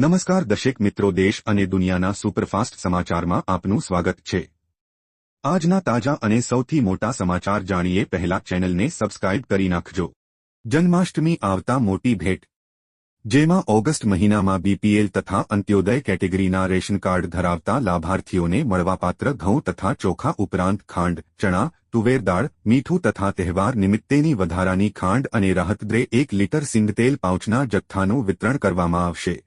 નમસ્કાર દર્શક મિત્રો, દેશ અને દુનિયાના સુપરફાસ્ટ સમાચારમાં આપનું સ્વાગત છે। આજના તાજા અને સૌથી મોટા સમાચાર જાણીએ પહેલા ચેનલને સબસ્ક્રાઇબ કરી નાખજો। જન્માષ્ટમી આવતા મોટી ભેટ, જેમાં ઓગસ્ટ મહિનામાં બીપીએલ તથા અંત્યોદય કેટેગરીના રેશન કાર્ડ ધરાવતા લાભાર્થીઓને મળવાપાત્ર ઘઉં તથા ચોખા ઉપરાંત ખાંડ, ચણા, તુવેર દાળ, મીઠું તથા તહેવાર નિમિત્તેની વધારાની ખાંડ અને રાહતદરે 1 લીટર સિંગતેલ પાઉચના જથ્થાનું વિતરણ કરવામાં આવશે।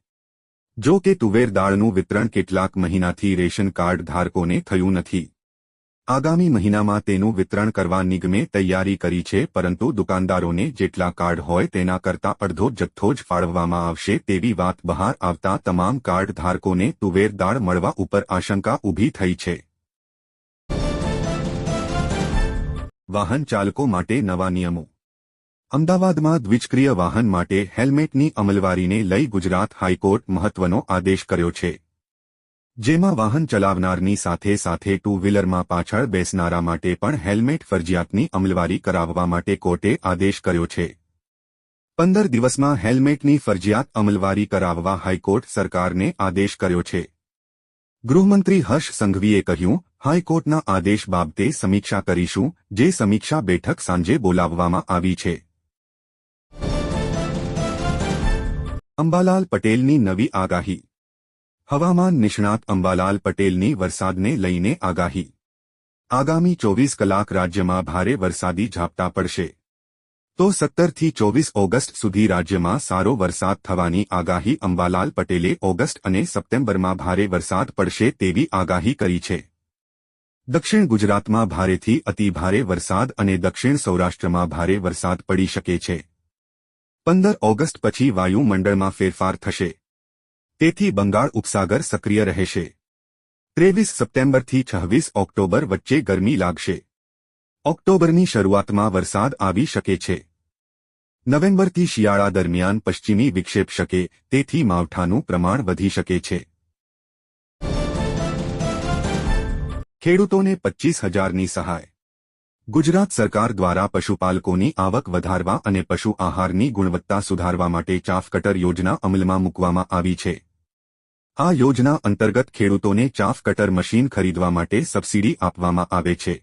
જો કે તુવેર દાળનું વિતરણ કેટલાક મહિનાથી રેશન કાર્ડ ધારકોને થયું નથી। આગામી મહિનામાં તેનું વિતરણ કરવા નિગમે તૈયારી કરી છે, પરંતુ દુકાનદારોને જેટલા કાર્ડ હોય તેના કરતાં અડધો જથ્થો જ ફાળવવામાં આવશે તેવી વાત બહાર આવતા તમામ કાર્ડ ધારકોને તુવેર દાળ મળવા ઉપર આશંકા ઊભી થઈ છે। વાહન ચાલકો માટે નવા નિયમો। અમદાવાદમાં દ્વિચક્રિય વાહન માટે હેલ્મેટની અમલવારીને લઈ ગુજરાત હાઈકોર્ટ મહત્વનો આદેશ કર્યો છે, જેમાં વાહન ચલાવનારની સાથે સાથે ટુ વ્હીલરમાં પાછળ બેસનારા માટે પણ હેલ્મેટ ફરજિયાતની અમલવારી કરાવવા માટે કોર્ટે આદેશ કર્યો છે। 15 દિવસમાં હેલ્મેટની ફરજિયાત અમલવારી કરાવવા હાઈકોર્ટ સરકારને આદેશ કર્યો છે। ગૃહમંત્રી હર્ષ સંઘવીએ કહ્યું, હાઈકોર્ટના આદેશ બાબતે સમીક્ષા કરીશું, જે સમીક્ષા બેઠક સાંજે બોલાવવામાં આવી છે। અંબાલાલ પટેલની નવી આગાહી। હવામાન નિષ્ણાત અંબાલાલ પટેલની વરસાદને લઈને આગાહી। આગામી 24 કલાક રાજ્યમાં ભારે વરસાદી ઝાપટા પડશે, તો 17 થી 24 ઓગસ્ટ સુધી રાજ્યમાં સારો વરસાદ થવાની આગાહી અંબાલાલ પટેલે ઓગસ્ટ અને સપ્ટેમ્બરમાં ભારે વરસાદ પડશે તેવી આગાહી કરી છે। દક્ષિણ ગુજરાતમાં ભારેથી અતિભારે વરસાદ અને દક્ષિણ સૌરાષ્ટ્રમાં ભારે વરસાદ પડી શકે છે। 15 ઓગસ્ટ પછી વાયુમંડળમાં ફેરફાર થશે, તેથી બંગાળ ઉપસાગર સક્રિય રહેશે। 23 સપ્ટેમ્બરથી 26 ઓક્ટોબર વચ્ચે ગરમી લાગશે। ઓક્ટોબરની શરૂઆતમાં વરસાદ આવી શકે છે। નવેમ્બરથી શિયાળા દરમિયાન પશ્ચિમી વિક્ષેપ શકે, તેથી માવઠાનું પ્રમાણ વધી શકે છે। ખેડૂતોને 25,000ની સહાય। ગુજરાત સરકાર દ્વારા પશુપાલકોની આવક વધારવા અને પશુ આહારની ગુણવત્તા સુધારવા માટે ચાફ કટર યોજના અમલમાં મૂકવામાં આવી છે। આ યોજના અંતર્ગત ખેડૂતોને ચાફ કટર મશીન ખરીદવા માટે સબસિડી આપવામાં આવે છે,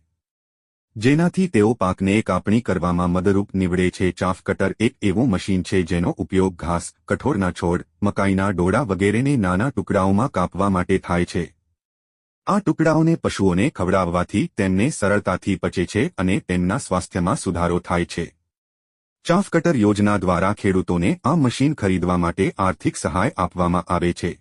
જેનાથી તેઓ પાકને કાપણી કરવામાં મદદરૂપ નીવડે છે। ચાફ કટર એક એવું મશીન છે જેનો ઉપયોગ ઘાસ, કઠોળના છોડ, મકાઈના ડોડા વગેરેને નાના ટુકડાઓમાં કાપવા માટે થાય છે। આ ટુકડાઓને પશુઓને ખવડાવવાથી તેમને સરળતાથી પચે છે અને તેમના સ્વાસ્થ્યમાં સુધારો થાય છે। ચાફ કટર યોજના દ્વારા ખેડૂતોને આ મશીન ખરીદવા માટે આર્થિક સહાય આપવામાં આવે છે।